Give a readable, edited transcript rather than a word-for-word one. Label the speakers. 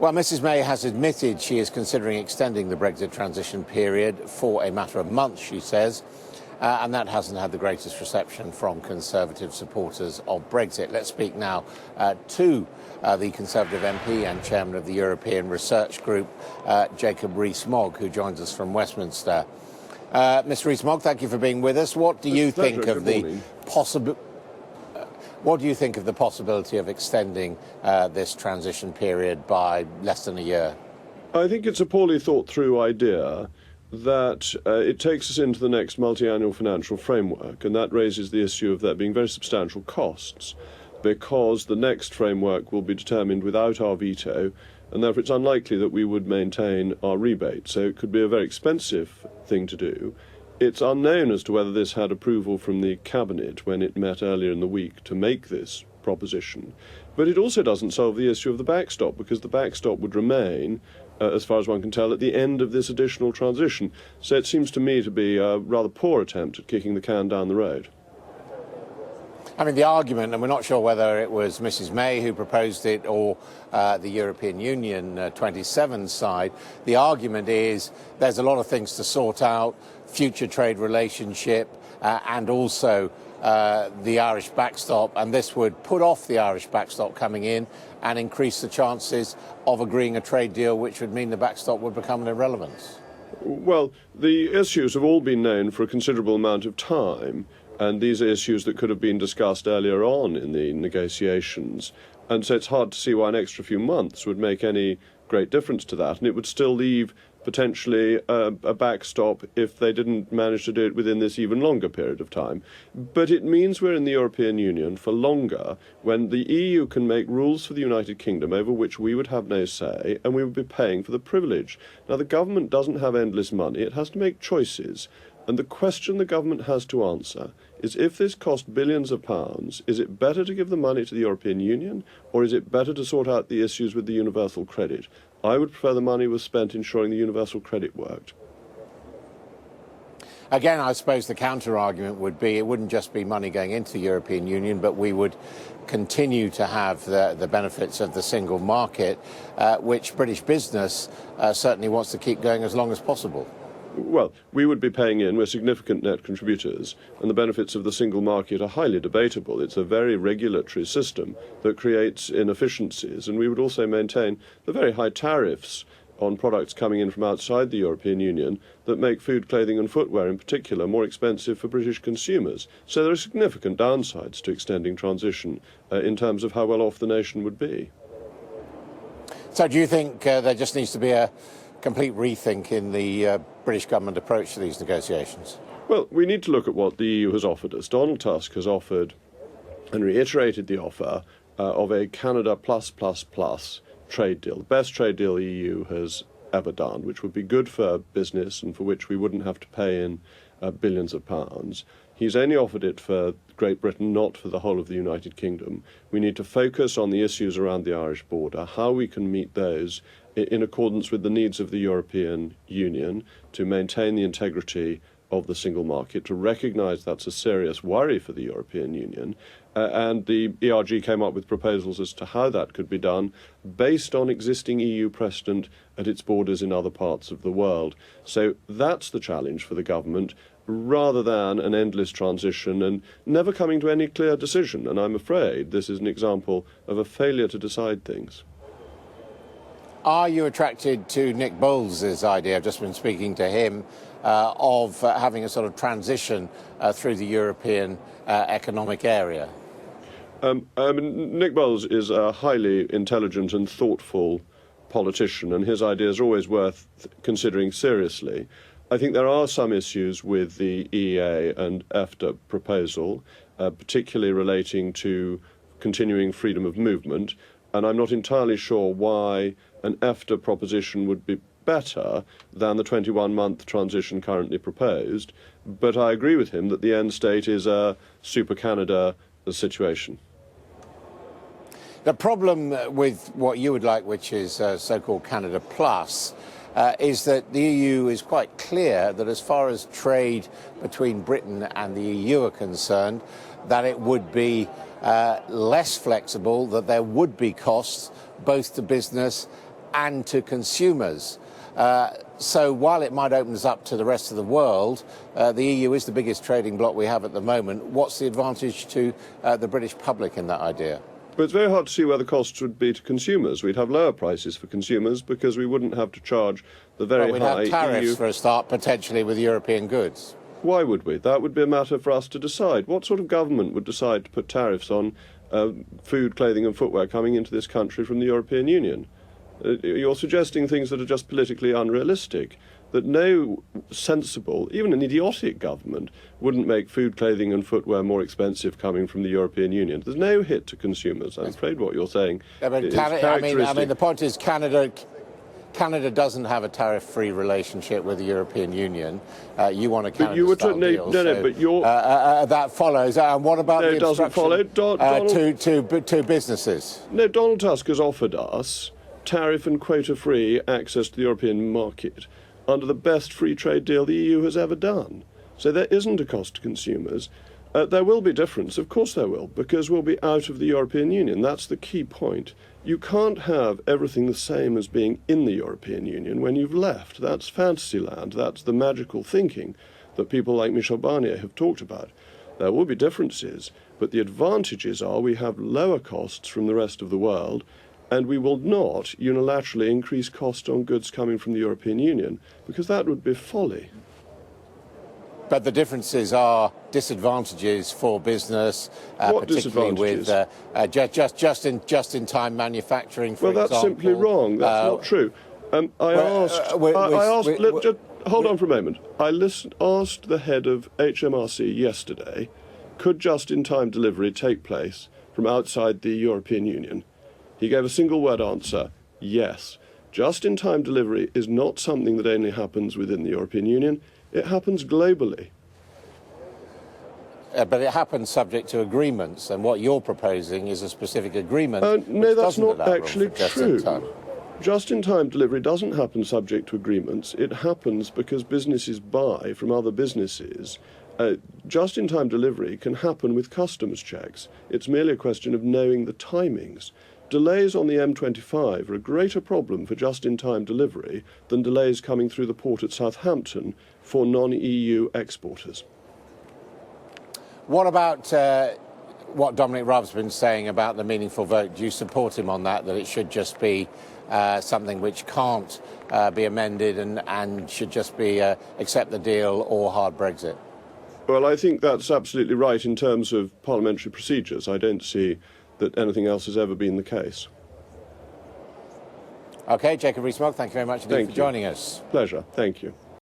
Speaker 1: Well, Mrs May has admitted she is considering extending the Brexit transition period for a matter of months, she says, and that hasn't had the greatest reception from Conservative supporters of Brexit. Let's speak now to the Conservative MP and chairman of the European Research Group, Jacob Rees Mogg, who joins us from Westminster. Mr Rees Mogg, thank you for being with us. What do you think of the possibility of extending this transition period by less than a year?
Speaker 2: I think it's a poorly thought through idea that it takes us into the next multi-annual financial framework, and that raises the issue of there being very substantial costs, because the next framework will be determined without our veto, and therefore it's unlikely that we would maintain our rebate. So it could be a very expensive thing to do. It's unknown as to whether this had approval from the Cabinet when it met earlier in the week to make this proposition. But it also doesn't solve the issue of the backstop, because the backstop would remain, as far as one can tell, at the end of this additional transition. So it seems to me to be a rather poor attempt at kicking the can down the road.
Speaker 1: I mean, the argument, and we're not sure whether it was Mrs May who proposed it or the European Union 27 side, the argument is there's a lot of things to sort out, future trade relationship and also the Irish backstop, and this would put off the Irish backstop coming in and increase the chances of agreeing a trade deal, which would mean the backstop would become an irrelevance.
Speaker 2: Well, the issues have all been known for a considerable amount of time, and these are issues that could have been discussed earlier on in the negotiations. And so it's hard to see why an extra few months would make any great difference to that, and it would still leave potentially a backstop if they didn't manage to do it within this even longer period of time. But it means we're in the European Union for longer, when the EU can make rules for the United Kingdom over which we would have no say, and we would be paying for the privilege. Now, the government doesn't have endless money. It has to make choices. And the question the government has to answer is, if this cost billions of pounds, is it better to give the money to the European Union, or is it better to sort out the issues with the universal credit? I would prefer the money was spent ensuring the universal credit worked.
Speaker 1: Again, I suppose the counter-argument would be it wouldn't just be money going into the European Union, but we would continue to have the benefits of the single market, which British business certainly wants to keep going as long as possible.
Speaker 2: Well, we would be paying in. We're significant net contributors, and the benefits of the single market are highly debatable. It's a very regulatory system that creates inefficiencies, and we would also maintain the very high tariffs on products coming in from outside the European Union that make food, clothing and footwear in particular more expensive for British consumers. So there are significant downsides to extending transition in terms of how well off the nation would be.
Speaker 1: So do you think there just needs to be a complete rethink in the British government approach to these negotiations?
Speaker 2: Well, we need to look at what the EU has offered us. Donald Tusk has offered and reiterated the offer of a Canada plus trade deal, the best trade deal the EU has ever done, which would be good for business and for which we wouldn't have to pay in billions of pounds. He's only offered it for Great Britain, not for the whole of the United Kingdom. We need to focus on the issues around the Irish border, how we can meet those in accordance with the needs of the European Union, to maintain the integrity of the single market, to recognise that's a serious worry for the European Union. And the ERG came up with proposals as to how that could be done based on existing EU precedent at its borders in other parts of the world. So that's the challenge for the government, rather than an endless transition and never coming to any clear decision. And I'm afraid this is an example of a failure to decide things.
Speaker 1: Are you attracted to Nick Bowles' idea, I've just been speaking to him, of having a sort of transition through the European economic area?
Speaker 2: Nick Bowles is a highly intelligent and thoughtful politician, and his ideas are always worth considering seriously. I think there are some issues with the EEA and EFTA proposal, particularly relating to continuing freedom of movement, and I'm not entirely sure why an EFTA proposition would be better than the 21-month transition currently proposed, but I agree with him that the end state is a super Canada situation.
Speaker 1: The problem with what you would like, which is so-called Canada Plus, is that the EU is quite clear that as far as trade between Britain and the EU are concerned, that it would be less flexible, that there would be costs both to business and to consumers. So while it might open us up to the rest of the world, the EU is the biggest trading bloc we have at the moment. What's the advantage to the British public in that idea?
Speaker 2: But it's very hard to see where the costs would be to consumers. We'd have lower prices for consumers because we wouldn't have to charge the very
Speaker 1: we'd
Speaker 2: high
Speaker 1: have tariffs
Speaker 2: EU...
Speaker 1: for a start, potentially, with European goods.
Speaker 2: Why would we? That would be a matter for us to decide. What sort of government would decide to put tariffs on food, clothing and footwear coming into this country from the European Union? You're suggesting things that are just politically unrealistic, that no sensible, even an idiotic government wouldn't make food, clothing and footwear more expensive coming from the European Union. There's no hit to consumers. I'm afraid what you're saying is characteristic.
Speaker 1: I mean, the point is Canada doesn't have a tariff-free relationship with the European Union. You want a Canada-style deal.
Speaker 2: But you're...
Speaker 1: that follows. And what about the
Speaker 2: obstruction
Speaker 1: to businesses?
Speaker 2: No, Donald Tusk has offered us tariff and quota-free access to the European market under the best free trade deal the EU has ever done. So there isn't a cost to consumers. There will be difference, of course there will, because we'll be out of the European Union. That's the key point. You can't have everything the same as being in the European Union when you've left. That's fantasy land. That's the magical thinking that people like Michel Barnier have talked about. There will be differences, but the advantages are we have lower costs from the rest of the world, and we will not unilaterally increase cost on goods coming from the European Union, because that would be folly.
Speaker 1: But the differences are disadvantages for business, particularly with just-in-time manufacturing, for example.
Speaker 2: Well, that's simply wrong. That's not true. Hold on for a moment. I asked the head of HMRC yesterday, could just-in-time delivery take place from outside the European Union? He gave a single-word answer, yes. Just-in-time delivery is not something that only happens within the European Union. It happens globally.
Speaker 1: But it happens subject to agreements, and what you're proposing is a specific agreement.
Speaker 2: No, that's not actually true. Just-in-time delivery doesn't happen subject to agreements. It happens because businesses buy from other businesses. Just-in-time delivery can happen with customs checks. It's merely a question of knowing the timings. Delays on the M25 are a greater problem for just-in-time delivery than delays coming through the port at Southampton for non-EU exporters.
Speaker 1: What about what Dominic Raab's been saying about the meaningful vote? Do you support him on that it should just be something which can't be amended and should just be accept the deal or hard Brexit?
Speaker 2: Well, I think that's absolutely right in terms of parliamentary procedures. I don't see that anything else has ever been the case.
Speaker 1: OK, Jacob Rees Mogg, thank you very much indeed for joining us.
Speaker 2: Pleasure. Thank you.